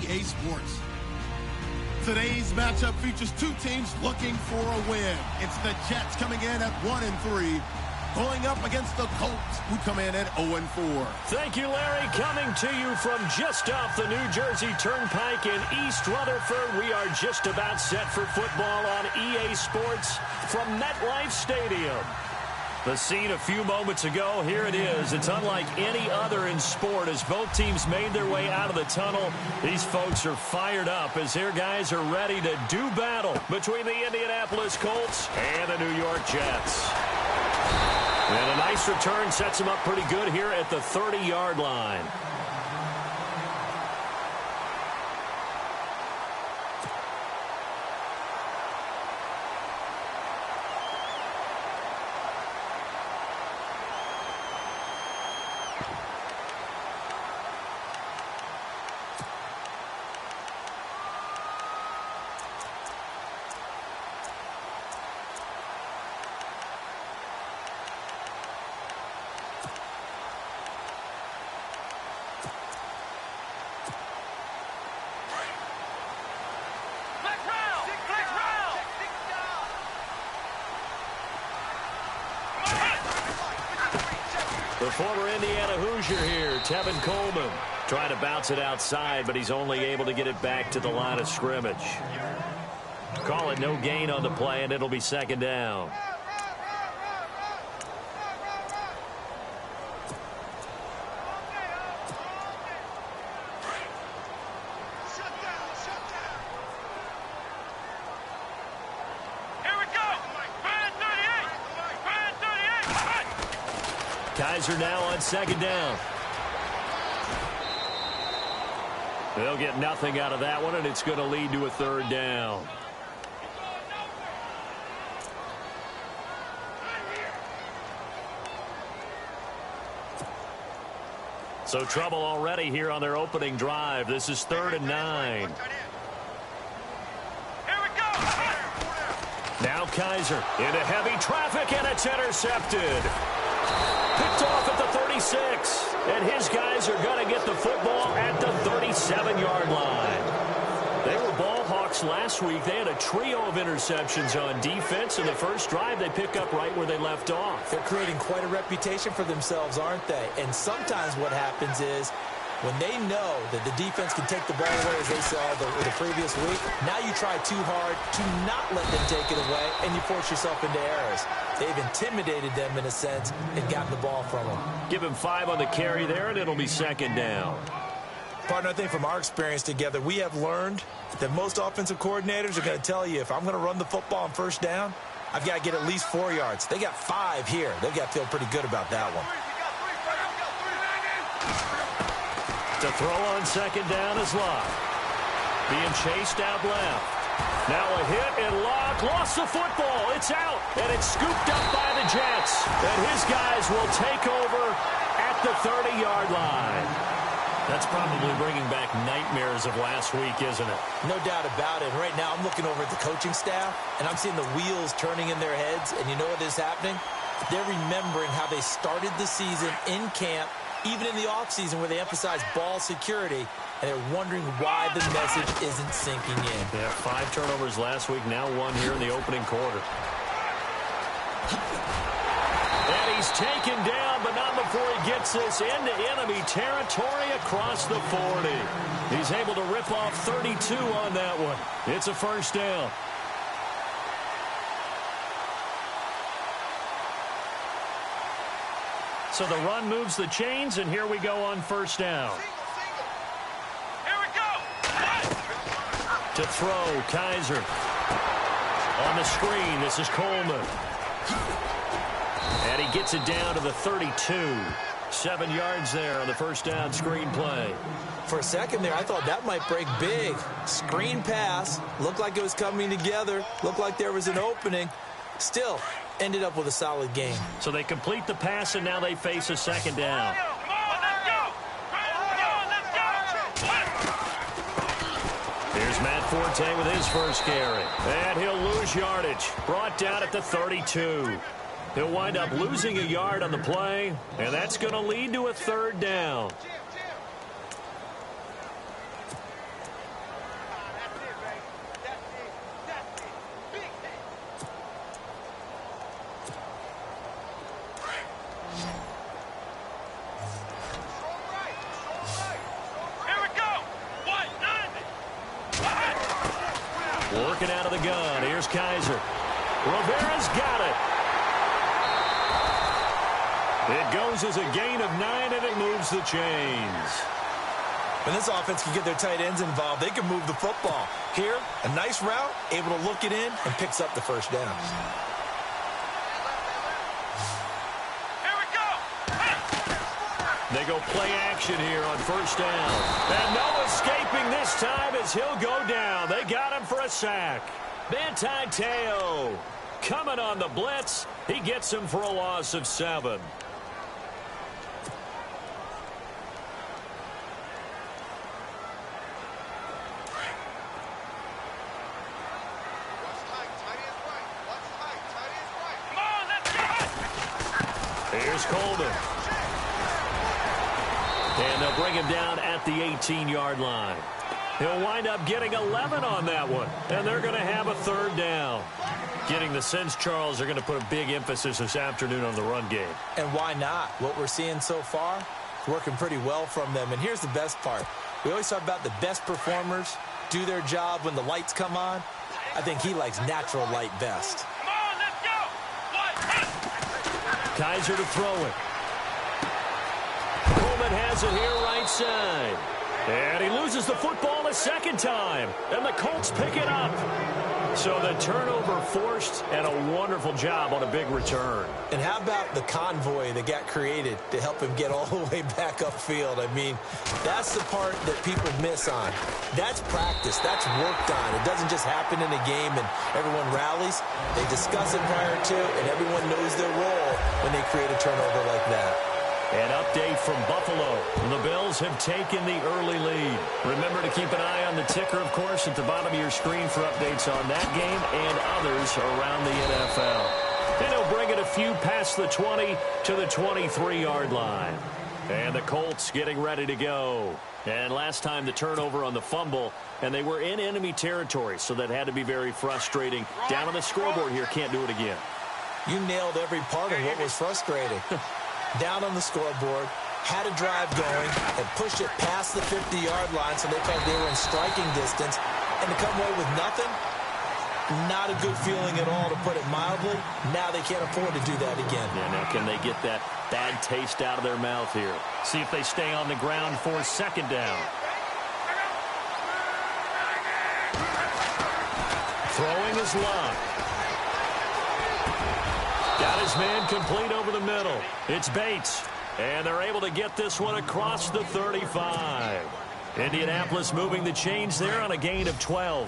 EA Sports. Today's matchup features two teams looking for a win. It's the Jets coming in at 1-3, going up against the Colts, who come in at 0-4. Thank you, Larry. Coming to you from just off the New Jersey Turnpike in East Rutherford, we are just about set for football on EA Sports from MetLife Stadium. The scene a few moments ago, here it is. It's unlike any other in sport as both teams made their way out of the tunnel. These folks are fired up as their guys are ready to do battle between the Indianapolis Colts and the New York Jets. And a nice return sets them up pretty good here at the 30-yard line. The former Indiana Hoosier here, Tevin Coleman, trying to bounce it outside, but he's only able to get it back to the line of scrimmage. Call it no gain on the play, and it'll be second down. Kaiser now on second down. They'll get nothing out of that one, and it's going to lead to a third down. So trouble already here on their opening drive. This is 3rd and 9. Here we go. Now Kaiser into heavy traffic, and it's intercepted. Picked off at the 36, and his guys are going to get the football at the 37-yard line. They were ball hawks last week. They had a trio of interceptions on defense. In the first drive, they pick up right where they left off. They're creating quite a reputation for themselves, aren't they? And sometimes what happens is when they know that the defense can take the ball away, as they saw the previous week, now you try too hard to not let them take it away, and you force yourself into errors. They've intimidated them in a sense and gotten the ball from them. Give him 5 on the carry there, and it'll be second down. Partner, I think from our experience together, we have learned that most offensive coordinators are going to tell you, if I'm going to run the football on first down, I've got to get at least 4 yards. They got 5 here. They've got to feel pretty good about that one. To throw on second down is Locke. Being chased out left. Now a hit and Locke lost the football. It's out, and it's scooped up by the Jets. And his guys will take over at the 30-yard line. That's probably bringing back nightmares of last week, isn't it? No doubt about it. Right now I'm looking over at the coaching staff, and I'm seeing the wheels turning in their heads. And you know what is happening? They're remembering how they started the season in camp, even in the offseason where they emphasize ball security, and they're wondering why the message isn't sinking in. Yeah, 5 turnovers last week, now 1 here in the opening quarter. And he's taken down, but not before he gets this into enemy territory across the 40. He's able to rip off 32 on that one. It's a first down. So the run moves the chains, and here we go on first down. Here we go. To throw, Kaiser. On the screen, this is Coleman. And he gets it down to the 32. 7 yards there on the first down screen play. For a second there, I thought that might break big. Screen pass. Looked like it was coming together. Looked like there was an opening. Still, ended up with a solid game. So they complete the pass, and now they face a second down. Here's Matt Forte with his first carry. And he'll lose yardage. Brought down at the 32. He'll wind up losing a yard on the play, and that's going to lead to a third down. Working out of the gun. Here's Kaiser. Rivera's got it. It goes as a gain of 9, and it moves the chains. When this offense can get their tight ends involved, they can move the football. Here, a nice route, able to look it in, and picks up the first down. Here we go. They go play action here on first down. And no escaping this time as he'll go down. They got him for a sack. Manti Te'o coming on the blitz. He gets him for a loss of 7. Here's Coleman. And they'll bring him down at the 18-yard line. He'll wind up getting 11 on that one. And they're going to have a third down. Getting the sense, Charles, they're going to put a big emphasis this afternoon on the run game. And why not? What we're seeing so far, working pretty well from them. And here's the best part. We always talk about the best performers do their job when the lights come on. I think he likes natural light best. Come on, let's go. Kaiser to throw it. Coleman has it here right side. And he loses the football a second time. And the Colts pick it up. So the turnover forced, and a wonderful job on a big return. And how about the convoy that got created to help him get all the way back upfield? I mean, that's the part that people miss on. That's practice. That's worked on. It doesn't just happen in a game and everyone rallies. They discuss it prior to, and everyone knows their role when they create a turnover like that. An update from Buffalo. The Bills have taken the early lead. Remember to keep an eye on the ticker, of course, at the bottom of your screen for updates on that game and others around the NFL. And he'll bring it a few past the 20 to the 23-yard line. And the Colts getting ready to go. And last time the turnover on the fumble, and they were in enemy territory, so that had to be very frustrating. Down on the scoreboard here, can't do it again. You nailed every part of what was frustrating. Down on the scoreboard, had a drive going, and pushed it past the 50-yard line so they felt they were in striking distance, and to come away with nothing, not a good feeling at all, to put it mildly. Now they can't afford to do that again. Yeah, now can they get that bad taste out of their mouth here? See if they stay on the ground for second down. Throwing is Luck. Got his man complete over the middle. It's Bates. And they're able to get this one across the 35. Indianapolis moving the chains there on a gain of 12.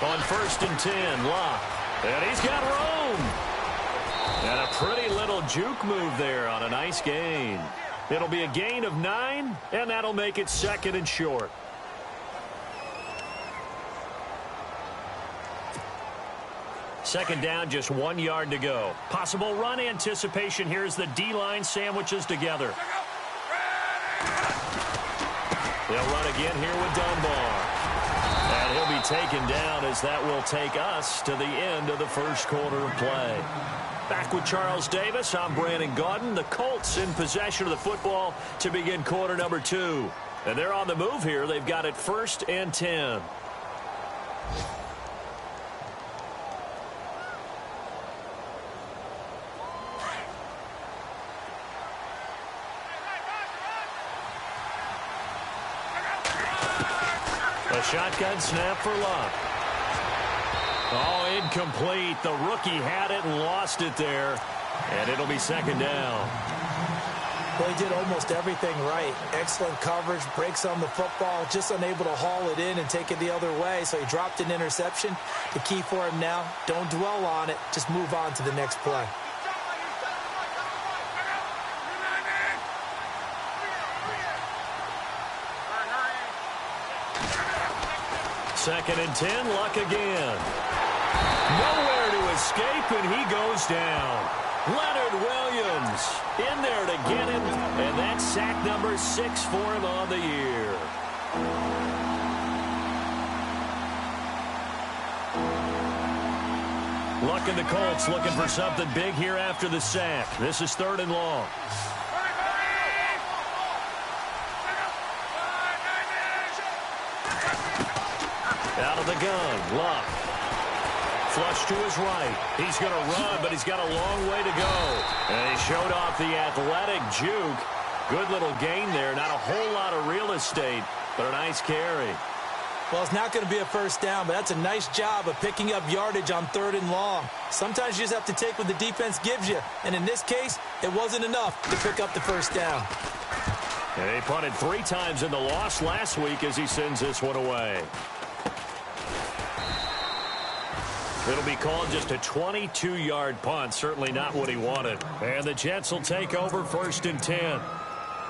On 1st and 10, Luck. And he's got room. And a pretty little juke move there on a nice gain. It'll be a gain of 9, and that'll make it 2nd and short. Second down, just 1 yard to go. Possible run anticipation here as the D-line sandwiches together. They'll run again here with Dunbar. And he'll be taken down as that will take us to the end of the first quarter of play. Back with Charles Davis, I'm Brandon Gaudin. The Colts in possession of the football to begin quarter number 2. And they're on the move here. They've got it 1st and 10. A shotgun snap for Luck. Oh, incomplete. The rookie had it and lost it there. And it'll be 2nd down. Well, he did almost everything right. Excellent coverage, breaks on the football, just unable to haul it in and take it the other way. So he dropped an interception. The key for him now, don't dwell on it. Just move on to the next play. Second and 10, Luck again. Nowhere to escape, and he goes down. Leonard Williams in there to get him, and that's sack number 6 for him on the year. Luck and the Colts looking for something big here after the sack. This is 3rd and long. Out of the gun, Luck. Flush to his right. He's going to run, but he's got a long way to go. And he showed off the athletic juke. Good little gain there. Not a whole lot of real estate, but a nice carry. Well, it's not going to be a first down, but that's a nice job of picking up yardage on 3rd and long. Sometimes you just have to take what the defense gives you. And in this case, it wasn't enough to pick up the first down. And he punted 3 times in the loss last week as he sends this one away. It'll be called just a 22-yard punt. Certainly not what he wanted. And the Jets will take over 1st and 10.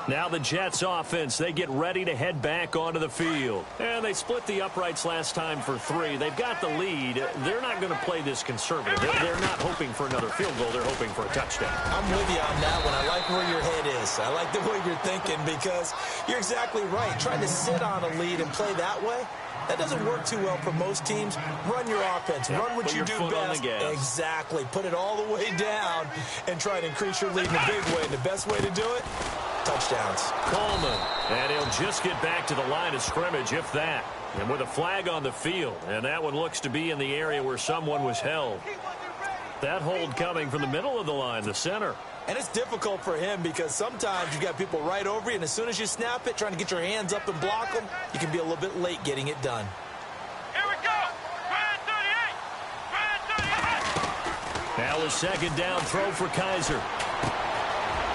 Now the Jets offense, they get ready to head back onto the field. And they split the uprights last time for 3. They've got the lead. They're not going to play this conservative. They're not hoping for another field goal. They're hoping for a touchdown. I'm with you on that one. I like where your head is. I like the way you're thinking because you're exactly right. Trying to sit on a lead and play that way, that doesn't work too well for most teams. Run your offense. Run what you do best. Exactly. Put it all the way down and try to increase your lead in a big way. And the best way to do it, touchdowns. Coleman, and he'll just get back to the line of scrimmage, if that. And with a flag on the field, and that one looks to be in the area where someone was held. That hold coming from the middle of the line, the center. And it's difficult for him because sometimes you got people right over you, and as soon as you snap it, trying to get your hands up and block them, you can be a little bit late getting it done. Here we go. 38. Now a 2nd down throw for Kaiser.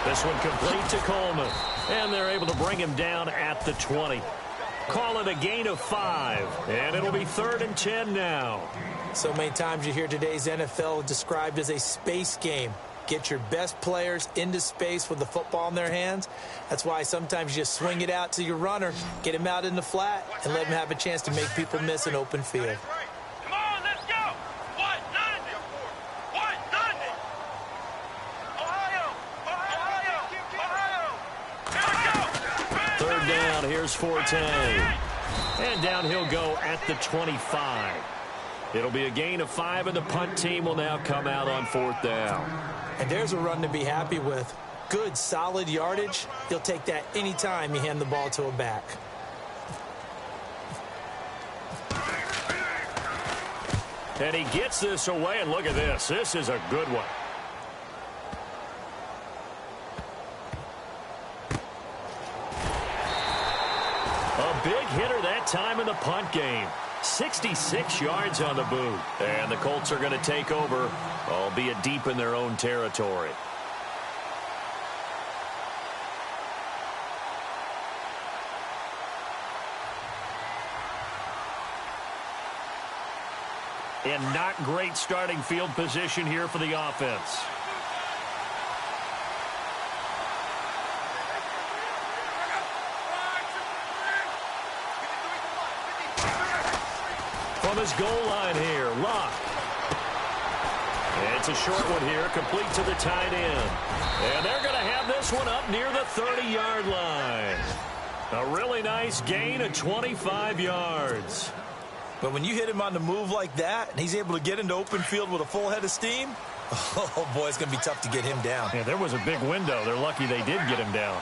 This one complete to Coleman. And they're able to bring him down at the 20. Call it a gain of 5. And it'll be 3rd and 10 now. So many times you hear today's NFL described as a space game. Get your best players into space with the football in their hands. That's why sometimes you just swing it out to your runner, get him out in the flat, and let him have a chance to make people miss an open field. Come on, let's go. 190. 190. Ohio. Here we go. 3rd down, here's Forte. And down he'll go at the 25. It'll be a gain of 5, and the punt team will now come out on 4th down. And there's a run to be happy with. Good, solid yardage. He'll take that anytime you hand the ball to a back. And he gets this away, and look at this. This is a good one. A big hitter that time in the punt game. 66 yards on the boot. And the Colts are going to take over, albeit deep in their own territory. And not great starting field position here for the offense. From his goal line here, Luck. It's a short one here, complete to the tight end. And they're going to have this one up near the 30-yard line. A really nice gain of 25 yards. But when you hit him on the move like that, and he's able to get into open field with a full head of steam, oh, boy, it's going to be tough to get him down. Yeah, there was a big window. They're lucky they did get him down.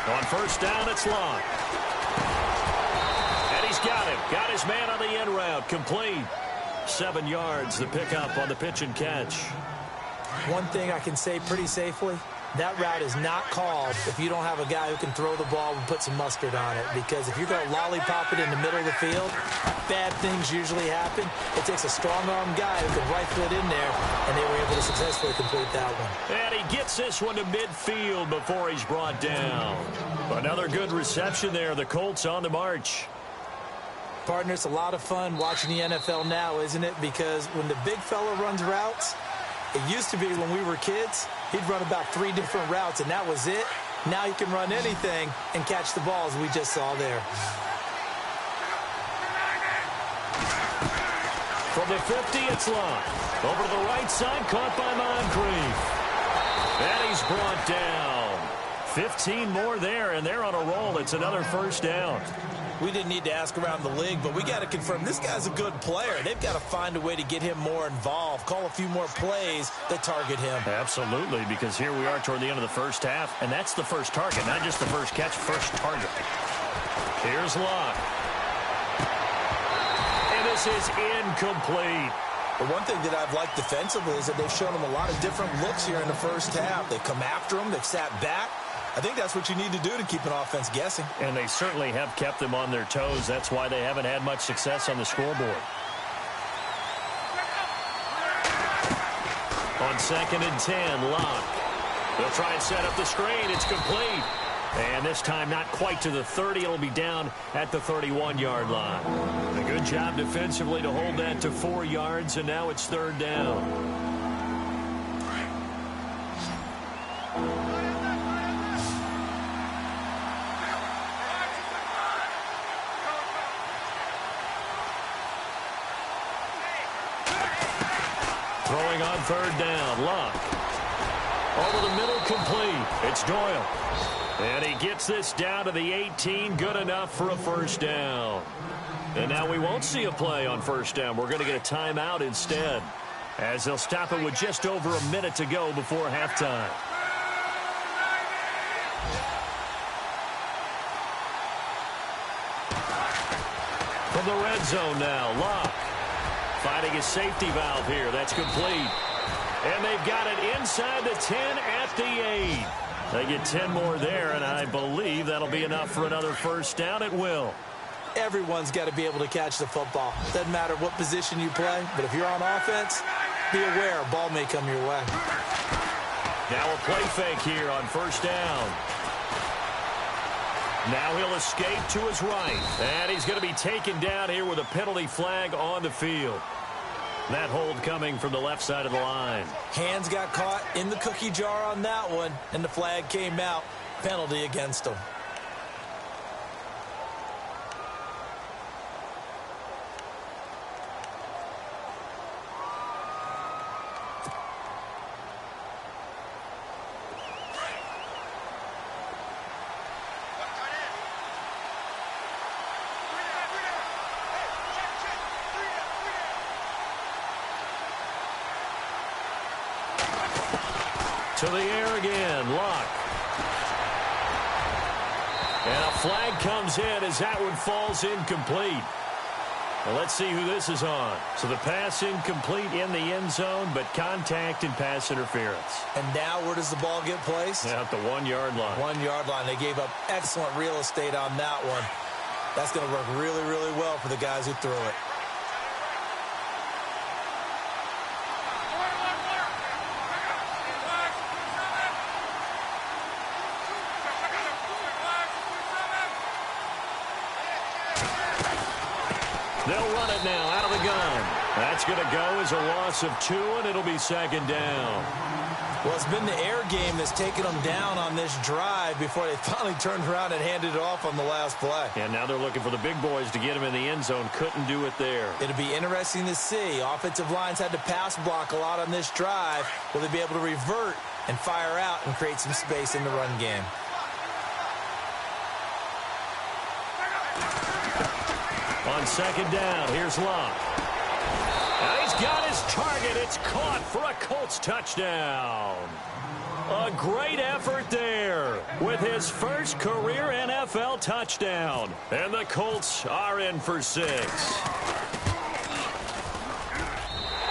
On 1st down, it's Luck. He's got him. Got his man on the end route. Complete. 7 yards, the pickup on the pitch and catch. One thing I can say pretty safely, that route is not called if you don't have a guy who can throw the ball and put some mustard on it. Because if you're going to lollipop it in the middle of the field, bad things usually happen. It takes a strong-arm guy who can rifle it in there, and they were able to successfully complete that one. And he gets this one to midfield before he's brought down. Another good reception there. The Colts on the march. Partner, it's a lot of fun watching the NFL now, isn't it? Because when the big fella runs routes, it used to be when we were kids, he'd run about 3 different routes, and that was it. Now he can run anything and catch the balls we just saw there. From the 50, it's Luck. Over to the right side, caught by Moncrief. And he's brought down. 15 more there, and they're on a roll. It's another 1st down. We didn't need to ask around the league, but we got to confirm this guy's a good player. They've got to find a way to get him more involved, call a few more plays that target him. Absolutely, because here we are toward the end of the 1st half, and that's the first target, not just the first catch, first target. Here's Luck. pass is incomplete. The one thing that I've liked defensively is that they've shown them a lot of different looks here in the first half. They come after them. They've sat back. I think that's what you need to do to keep an offense guessing. And they certainly have kept them on their toes. That's why they haven't had much success on the scoreboard. On 2nd and 10, Locke. They'll try and set up the screen. It's complete. And this time not quite to the 30. It'll be down at the 31-yard line. A good job defensively to hold that to 4 yards, and now it's 3rd down. Throwing on 3rd down, Locke. Over the middle, complete. It's Doyle. And he gets this down to the 18, good enough for a 1st down. And now we won't see a play on 1st down. We're going to get a timeout instead, as they'll stop it with just over a minute to go before halftime. From the red zone now, Locke. Finding his safety valve here. That's complete. And they've got it inside the 10 at the 8. They get 10 more there, and I believe that'll be enough for another 1st down. It will. Everyone's got to be able to catch the football. Doesn't matter what position you play, but if you're on offense, be aware a ball may come your way. Now a play fake here on 1st down. Now he'll escape to his right. And he's going to be taken down here with a penalty flag on the field. That hold coming from the left side of the line. Hands got caught in the cookie jar on that one, and the flag came out. Penalty against him. To the air again, Locke. And a flag comes in as that one falls incomplete. Well, let's see who this is on. So the pass incomplete in the end zone, but contact and pass interference. And now where does the ball get placed? At the 1-yard line. 1-yard line. They gave up excellent real estate on that one. That's going to work really, really well for the guys who threw it. They'll run it now out of the gun. That's going to go as a loss of 2, and it'll be 2nd down. Well, it's been the air game that's taken them down on this drive before they finally turned around and handed it off on the last play. And now they're looking for the big boys to get them in the end zone. Couldn't do it there. It'll be interesting to see. Offensive lines had to pass block a lot on this drive. Will they be able to revert and fire out and create some space in the run game? On 2nd down, here's Locke. And he's got his target. It's caught for a Colts touchdown. A great effort there with his first career NFL touchdown. And the Colts are in for 6.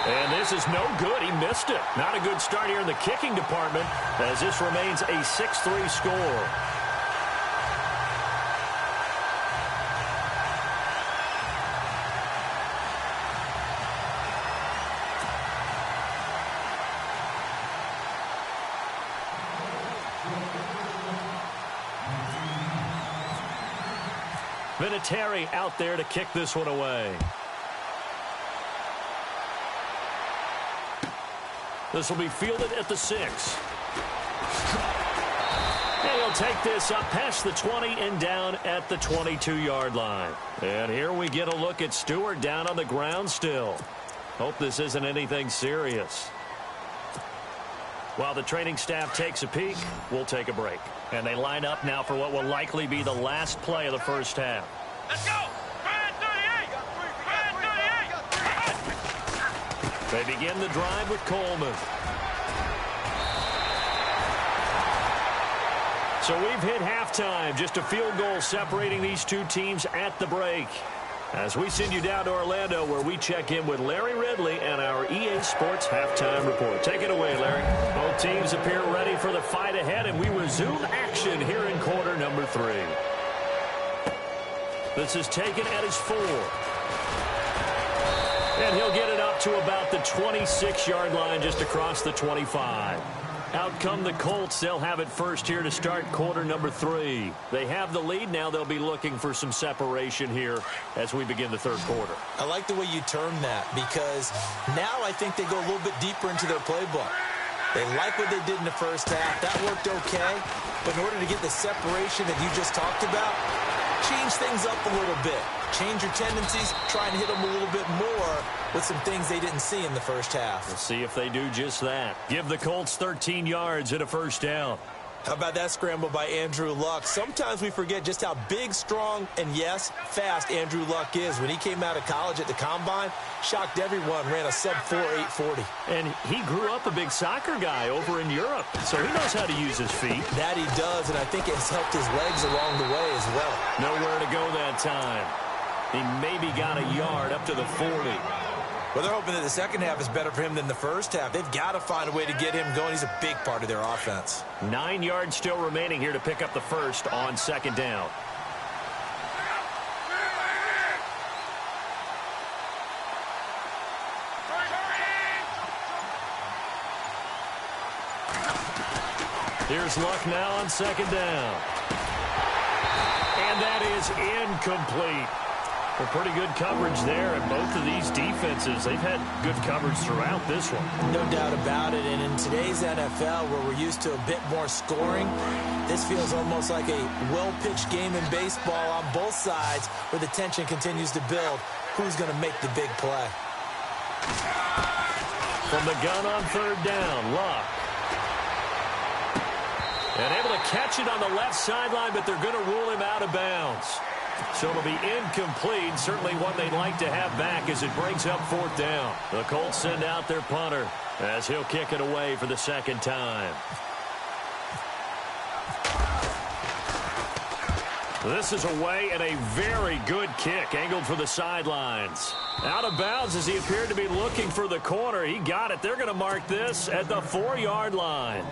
And this is no good. He missed it. Not a good start here in the kicking department, as this remains a 6-3 score. Vinatieri out there to kick this one away. This will be fielded at the 6. And he'll take this up past the 20 and down at the 22-yard line. And here we get a look at Stewart down on the ground still. Hope this isn't anything serious. While the training staff takes a peek, we'll take a break. And they line up now for what will likely be the last play of the first half. Let's go! They begin the drive with Coleman. So we've hit halftime. Just a field goal separating these two teams at the break. As we send you down to Orlando, where we check in with Larry Ridley and our EA Sports Halftime Report. Take it away, Larry. Both teams appear ready for the fight ahead, and we resume action here in quarter number 3. This is taken at his 4. And he'll get it up to about the 26-yard line, just across the 25. Out come the Colts. They'll have it first here to start quarter number 3. They have the lead. Now they'll be looking for some separation here as we begin the third quarter. I like the way you term that, because now I think they go a little bit deeper into their playbook. They like what they did in the first half. That worked okay. But in order to get the separation that you just talked about, change things up a little bit. Change your tendencies, try and hit them a little bit more with some things they didn't see in the first half. We'll see if they do just that. Give the Colts 13 yards and a first down. How about that scramble by Andrew Luck? Sometimes we forget just how big, strong, and yes, fast Andrew Luck is. When he came out of college at the Combine, shocked everyone, ran a sub-4 840. And he grew up a big soccer guy over in Europe, so he knows how to use his feet. That he does, and I think it's helped his legs along the way as well. Nowhere to go that time. He maybe got a yard up to the 40. Well, they're hoping that the second half is better for him than the first half. They've got to find a way to get him going. He's a big part of their offense. 9 yards still remaining here to pick up the first on second down. Here's Luck now on second down. And that is incomplete. Well, pretty good coverage there, and both of these defenses, they've had good coverage throughout this one. No doubt about it, and in today's NFL, where we're used to a bit more scoring, this feels almost like a well-pitched game in baseball on both sides, where the tension continues to build. Who's going to make the big play? From the gun on third down, Luck. And able to catch it on the left sideline, but they're going to rule him out of bounds. So it'll be incomplete. Certainly one they'd like to have back as it brings up fourth down. The Colts send out their punter as he'll kick it away for the second time. This is away and a very good kick angled for the sidelines. Out of bounds as he appeared to be looking for the corner. He got it. They're going to mark this at the 4-yard line.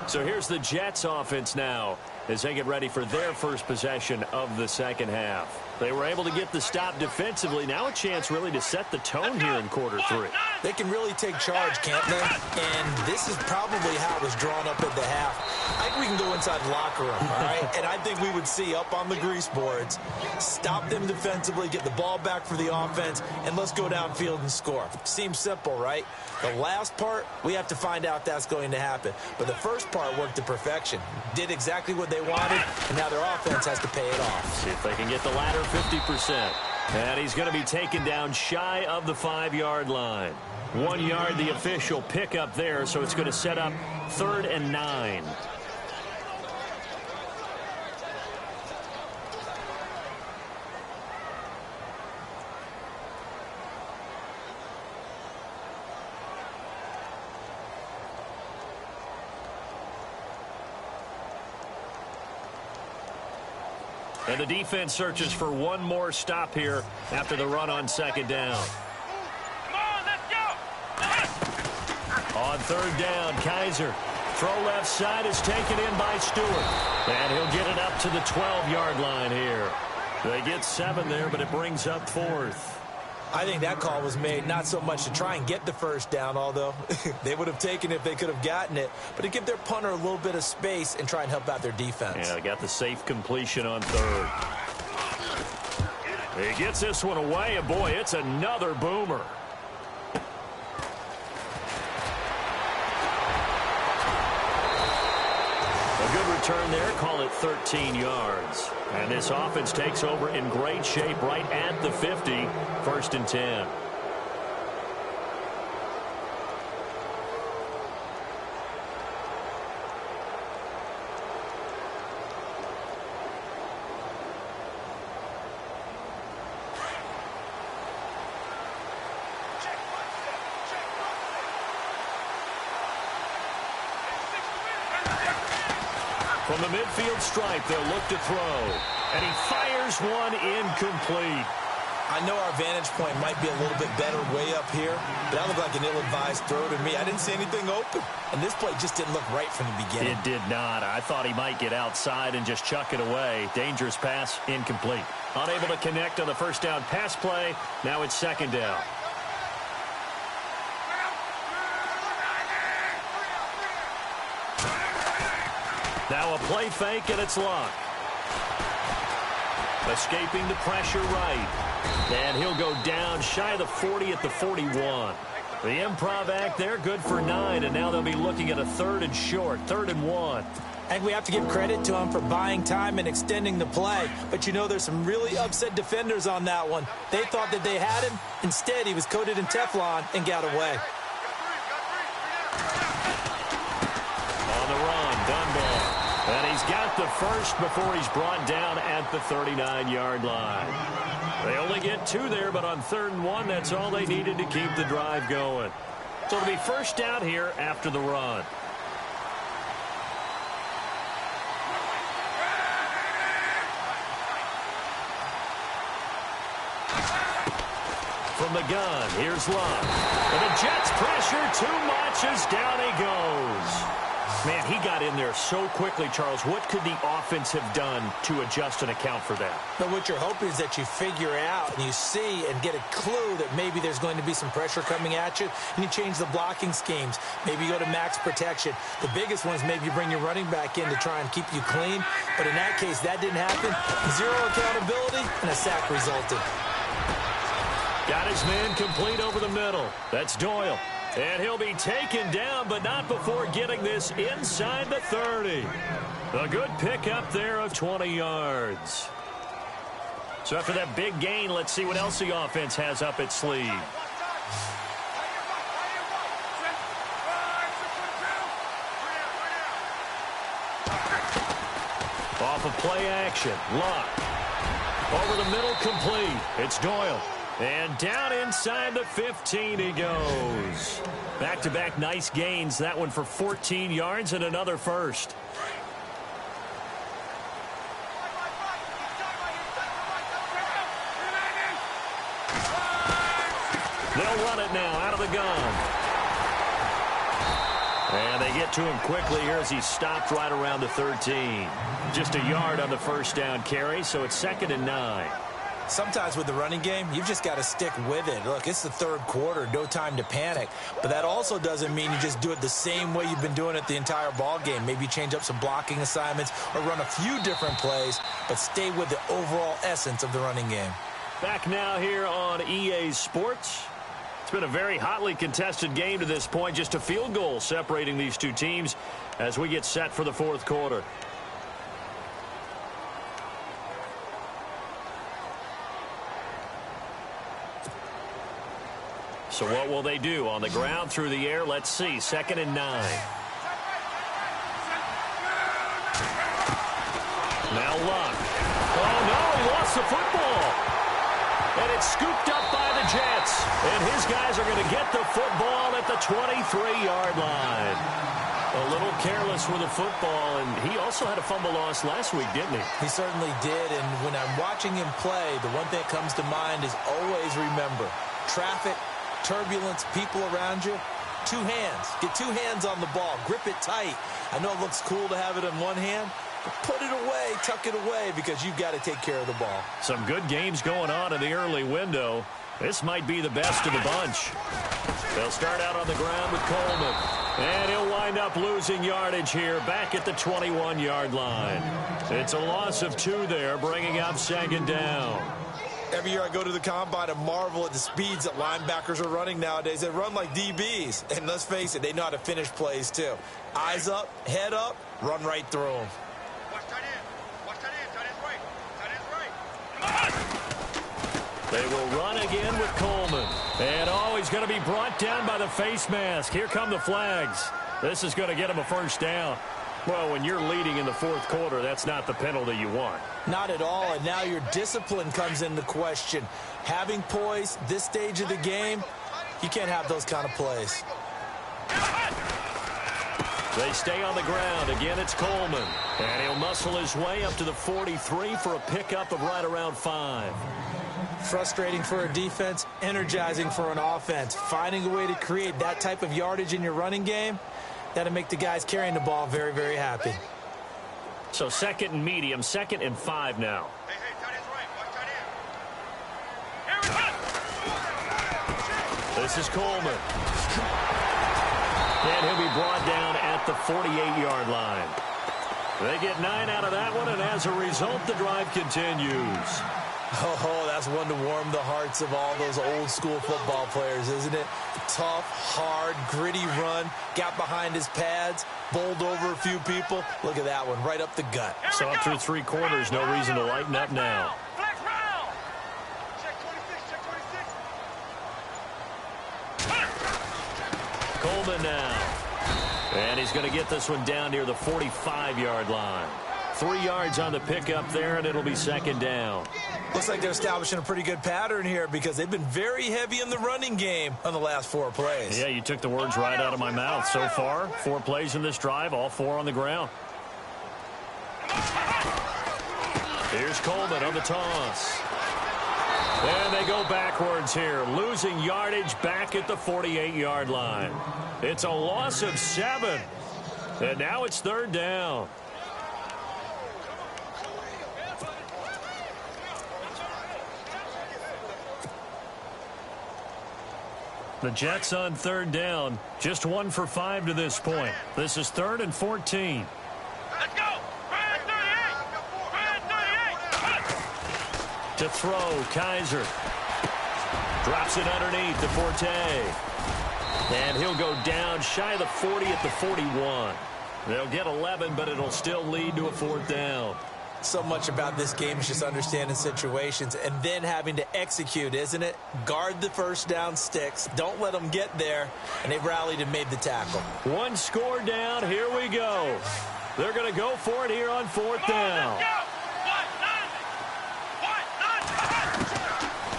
So here's the Jets offense now as they get ready for their first possession of the second half. They were able to get the stop defensively. Now a chance really to set the tone here in quarter 3. They can really take charge, can't they? And this is probably how it was drawn up at the half. I think we can go inside the locker room, all right? And I think we would see up on the grease boards, stop them defensively, get the ball back for the offense, and let's go downfield and score. Seems simple, right? The last part, we have to find out that's going to happen. But the first part worked to perfection. Did exactly what they wanted, and now their offense has to pay it off. See if they can get the latter 50%. And he's going to be taken down shy of the 5-yard line. 1 yard, the official pickup there, so it's going to set up 3rd and 9. And the defense searches for one more stop here after the run on second down. Come on, let's go. On third down, Kaiser. Throw left side is taken in by Stewart. And he'll get it up to the 12-yard line here. They get 7 there, but it brings up 4th. I think that call was made not so much to try and get the first down, although they would have taken it if they could have gotten it, but to give their punter a little bit of space and try and help out their defense. Yeah, they got the safe completion on third. He gets this one away, and boy, it's another boomer. A good return there, call it 13 yards. And this offense takes over in great shape right at the 50, 1st and 10. From the midfield stripe, they'll look to throw. And he fires one incomplete. I know our vantage point might be a little bit better way up here, but that looked like an ill-advised throw to me. I didn't see anything open, and this play just didn't look right from the beginning. It did not. I thought he might get outside and just chuck it away. Dangerous pass, incomplete. Unable to connect on the first down pass play. Now it's second down. Now a play fake, and it's Luck. Escaping the pressure right. And he'll go down shy of the 40 at the 41. The improv act there, good for 9, and now they'll be looking at a 3rd and short, 3rd and 1. I think we have to give credit to him for buying time and extending the play. But, you know, there's some really upset defenders on that one. They thought that they had him. Instead, he was coated in Teflon and got away. On the run, Dunbar. And he's got the first before he's brought down at the 39-yard line. They only get 2 there, but on 3rd and 1, that's all they needed to keep the drive going. So it'll be first down here after the run. From the gun, here's Luck. And the Jets pressure too much as down he goes. Man, he got in there so quickly, Charles. What could the offense have done to adjust and account for that? But what you're hoping is that you figure out and you see and get a clue that maybe there's going to be some pressure coming at you, and you change the blocking schemes. Maybe you go to max protection. The biggest one is maybe you bring your running back in to try and keep you clean. But in that case, that didn't happen. 0 accountability, and a sack resulted. Got his man complete over the middle. That's Doyle. And he'll be taken down, but not before getting this inside the 30. A good pickup there of 20 yards. So after that big gain, let's see what else the offense has up its sleeve. Off of play action, Luck. Over the middle, complete. It's Doyle. And down inside the 15 he goes. Back-to-back nice gains. That one for 14 yards and another first. They'll run it now out of the gun. And they get to him quickly here as he stopped right around the 13. Just a yard on the first down carry, so it's 2nd and 9. Sometimes with the running game, you've just got to stick with it. Look, it's the 3rd quarter, no time to panic. But that also doesn't mean you just do it the same way you've been doing it the entire ball game. Maybe you change up some blocking assignments or run a few different plays, but stay with the overall essence of the running game. Back now here on EA Sports. It's been a very hotly contested game to this point. Just a field goal separating these two teams as we get set for the 4th quarter. So what will they do? On the ground, through the air, let's see. 2nd and 9. Now Luck. Oh, no, he lost the football. And it's scooped up by the Jets. And his guys are going to get the football at the 23-yard line. A little careless with the football, and he also had a fumble loss last week, didn't he? He certainly did, and when I'm watching him play, the one thing that comes to mind is always remember, traffic, turbulence, people around you, 2 hands. Get 2 hands on the ball. Grip it tight. I know it looks cool to have it in one hand, but put it away, tuck it away, because you've got to take care of the ball. Some good games going on in the early window. This might be the best of the bunch. They'll start out on the ground with Coleman. And he'll wind up losing yardage here back at the 21-yard line. It's a loss of 2 there, bringing up 2nd down. Every year I go to the combine and marvel at the speeds that linebackers are running nowadays. They run like DBs. And let's face it, they know how to finish plays too. Eyes up, head up, run right through them. Watch tight end. Watch tight end. Tight end's right. Tight end's right. Come on! They will run again with Coleman. And, oh, he's going to be brought down by the face mask. Here come the flags. This is going to get him a first down. Well, when you're leading in the 4th quarter, that's not the penalty you want. Not at all, and now your discipline comes into question. Having poise this stage of the game, you can't have those kind of plays. They stay on the ground. Again, it's Coleman. And he'll muscle his way up to the 43 for a pickup of right around 5. Frustrating for a defense, energizing for an offense. Finding a way to create that type of yardage in your running game, that'll make the guys carrying the ball very, very happy. So 2nd and medium, 2nd and 5 now. Hey, tight end's right. Watch tight end. Here we go. This is Coleman. And he'll be brought down at the 48-yard line. They get 9 out of that one, and as a result, the drive continues. Oh, that's one to warm the hearts of all those old-school football players, isn't it? Tough, hard, gritty run, got behind his pads, bowled over a few people. Look at that one, right up the gut. So up through 3 quarters, no reason to lighten up now. Flex round. Check 26. Coleman now. And he's going to get this one down near the 45-yard line. 3 yards on the pickup there, and it'll be 2nd down. Looks like they're establishing a pretty good pattern here because they've been very heavy in the running game on the last 4 plays. Yeah, you took the words right out of my mouth. So far, 4 plays in this drive, all 4 on the ground. Here's Coleman on the toss. And they go backwards here, losing yardage back at the 48-yard line. It's a loss of 7. And now it's 3rd down. The Jets on 3rd down, just 1 for 5 to this point. This is 3rd and 14. Let's go. Red 38. To throw, Kaiser. Drops it underneath to Forte. And he'll go down shy of the 40 at the 41. They'll get 11, but it'll still lead to a 4th down. So much about this game is just understanding situations and then having to execute, isn't it? Guard the first down sticks. Don't let them get there. And they've rallied and made the tackle. 1 score down. Here we go. They're going to go for it here on 4th down.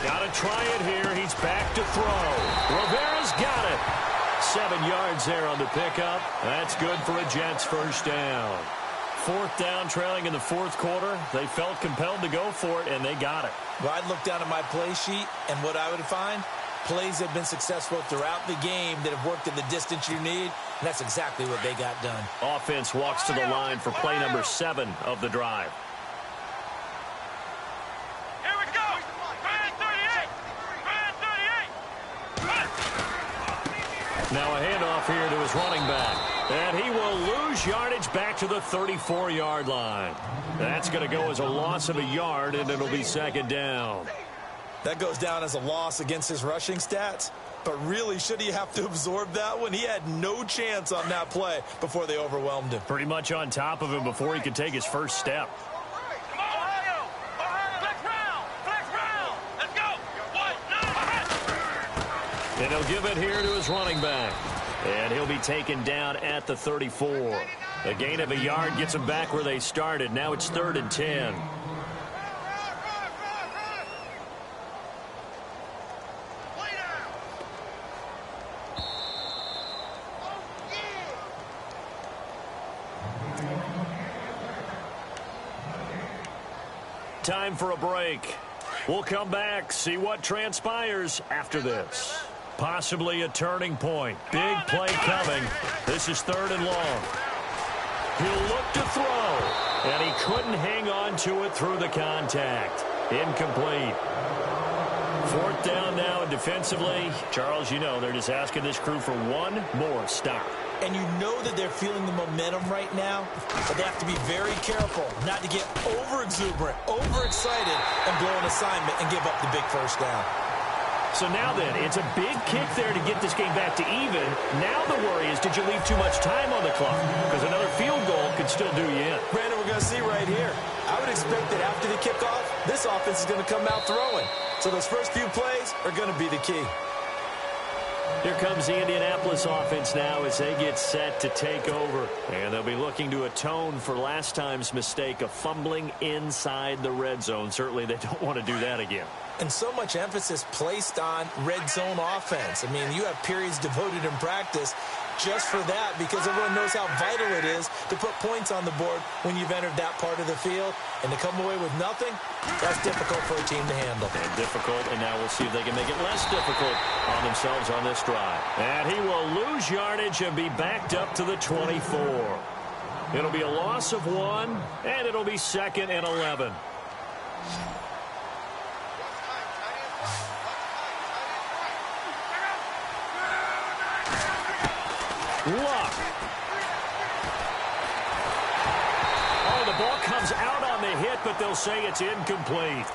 Got to try it here. He's back to throw. Rivera's got it. 7 yards there on the pickup. That's good for a Jets first down. 4th down, trailing in the 4th quarter. They felt compelled to go for it, and they got it. Well, I'd look down at my play sheet, and what I would find, plays have been successful throughout the game that have worked at the distance you need, and that's exactly what they got done. Offense walks to the line for play number 7 of the drive. Here we go. Red 38. Now a handoff here to his running back. And he will lose yardage back to the 34-yard line. That's going to go as a loss of a yard, and it'll be 2nd down. That goes down as a loss against his rushing stats. But really, should he have to absorb that one? He had no chance on that play before they overwhelmed him. Pretty much on top of him before he could take his first step. And he'll give it here to his running back. And he'll be taken down at the 34. A gain of a yard gets them back where they started. Now it's 3rd and 10. Time for a break. We'll come back, see what transpires after this. Possibly a turning point. Big play coming. This is 3rd and long. He'll look to throw. And he couldn't hang on to it through the contact. Incomplete. 4th down now, and defensively, Charles, you know, they're just asking this crew for one more stop. And you know that they're feeling the momentum right now, but they have to be very careful not to get over-exuberant, overexcited, and blow an assignment and give up the big first down. So now then, it's a big kick there to get this game back to even. Now the worry is, did you leave too much time on the clock? Because another field goal could still do you in. Brandon, we're going to see right here. I would expect that after the kickoff, this offense is going to come out throwing. So those first few plays are going to be the key. Here comes the Indianapolis offense now as they get set to take over. And they'll be looking to atone for last time's mistake of fumbling inside the red zone. Certainly they don't want to do that again. And so much emphasis placed on red zone offense. I mean, you have periods devoted in practice just for that, because everyone knows how vital it is to put points on the board when you've entered that part of the field. And to come away with nothing, that's difficult for a team to handle. And difficult, and now we'll see if they can make it less difficult on themselves on this drive. And he will lose yardage and be backed up to the 24. It'll be a loss of 1, and it'll be 2nd and 11. Luck. Oh, the ball comes out on the hit, but they'll say it's incomplete.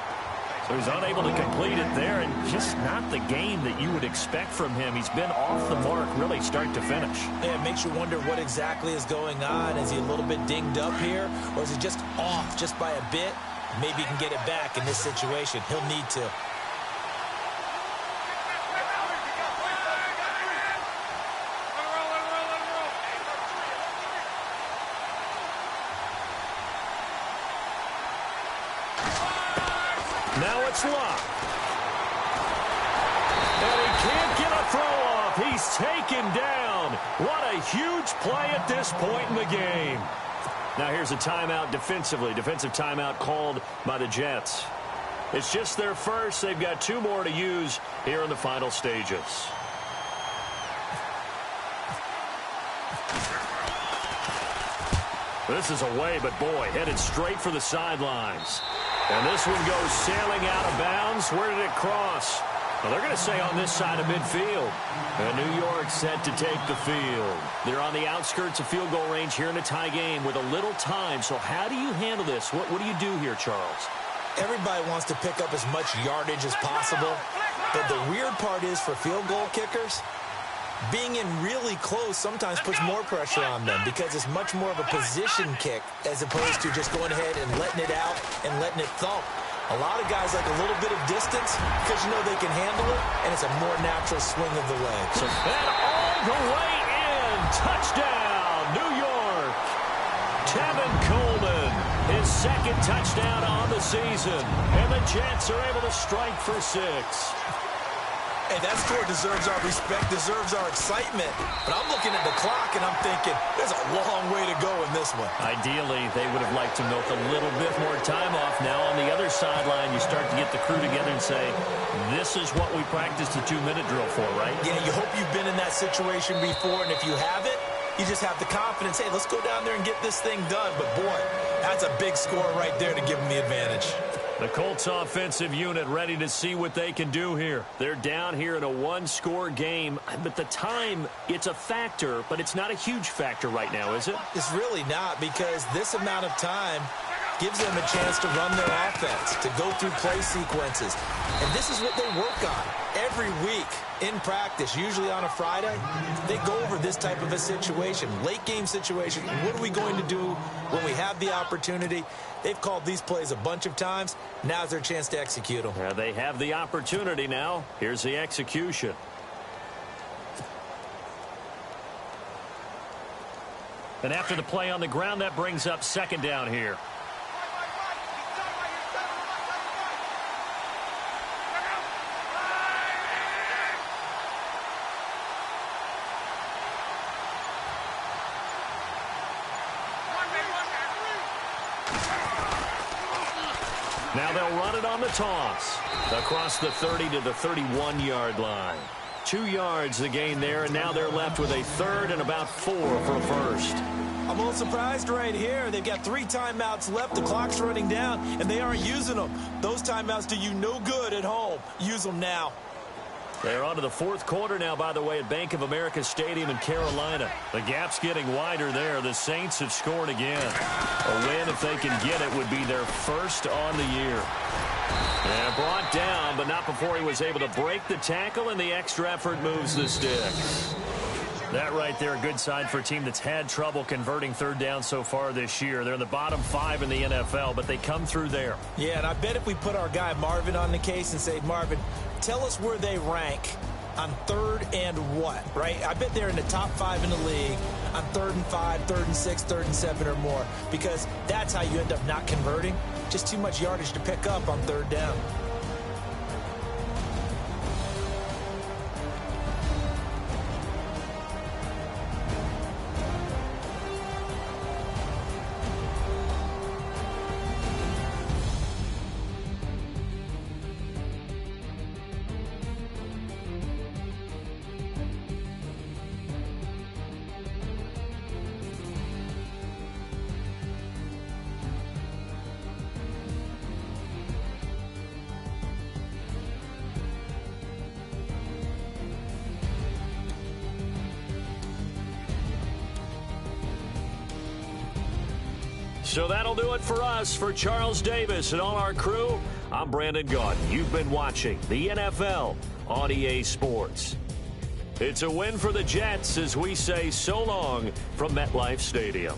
So he's unable to complete it there, and just not the game that you would expect from him. He's been off the mark really start to finish. Yeah, it makes you wonder what exactly is going on. Is he a little bit dinged up here, or is he just off just by a bit? Maybe he can get it back in this situation. He'll need to. Now it's Luck. And he can't get a throw off. He's taken down. What a huge play at this point in the game. Now here's a timeout defensively. Defensive timeout called by the Jets. It's just their first. They've got 2 more to use here in the final stages. This is away, but boy, headed straight for the sidelines. And this one goes sailing out of bounds. Where did it cross? Well, they're going to say on this side of midfield. And New York set to take the field. They're on the outskirts of field goal range here in a tie game with a little time. So how do you handle this? What do you do here, Charles? Everybody wants to pick up as much yardage as possible. But the weird part is for field goal kickers, being in really close sometimes puts more pressure on them because it's much more of a position kick as opposed to just going ahead and letting it out and letting it thump. A lot of guys like a little bit of distance because you know they can handle it, and it's a more natural swing of the leg. So that all the way in. Touchdown, New York. Tevin Coleman, his 2nd touchdown on the season. And the Jets are able to strike for 6. Hey, that score deserves our respect, deserves our excitement. But I'm looking at the clock, and I'm thinking, there's a long way to go in this one. Ideally, they would have liked to milk a little bit more time off. Now, on the other sideline, you start to get the crew together and say, this is what we practiced the 2-minute drill for, right? Yeah, you hope you've been in that situation before, and if you haven't, you just have the confidence, hey, let's go down there and get this thing done. But, boy, that's a big score right there to give them the advantage. The Colts offensive unit ready to see what they can do here. They're down here in a 1-score game, but the time, it's a factor, but it's not a huge factor right now, is it? It's really not, because this amount of time gives them a chance to run their offense, to go through play sequences. And this is what they work on every week in practice, usually on a Friday. They go over this type of a situation, late game situation. What are we going to do when we have the opportunity? They've called these plays a bunch of times. Now's their chance to execute them. Yeah, they have the opportunity now. Here's the execution. And after the play on the ground, that brings up 2nd down here. Now they'll run it on the toss. Across the 30 to the 31-yard line. 2 yards the gain there, and now they're left with a 3rd and about 4 for a first. I'm a little surprised right here. They've got 3 timeouts left. The clock's running down, and they aren't using them. Those timeouts do you no good at home. Use them now. They're on to the 4th quarter now, by the way, at Bank of America Stadium in Carolina. The gap's getting wider there. The Saints have scored again. A win, if they can get it, would be their first on the year. And brought down, but not before he was able to break the tackle, and the extra effort moves the sticks. That right there, a good sign for a team that's had trouble converting 3rd down so far this year. They're in the bottom 5 in the NFL, but they come through there. Yeah, and I bet if we put our guy Marvin on the case and say, Marvin, tell us where they rank on 3rd and what, right? I bet they're in the top 5 in the league on 3rd and 5, 3rd and 6, 3rd and 7 or more, because that's how you end up not converting. Just too much yardage to pick up on 3rd down. So that'll do it for us. For Charles Davis and all our crew, I'm Brandon Gaudin. You've been watching the NFL on EA Sports. It's a win for the Jets as we say so long from MetLife Stadium.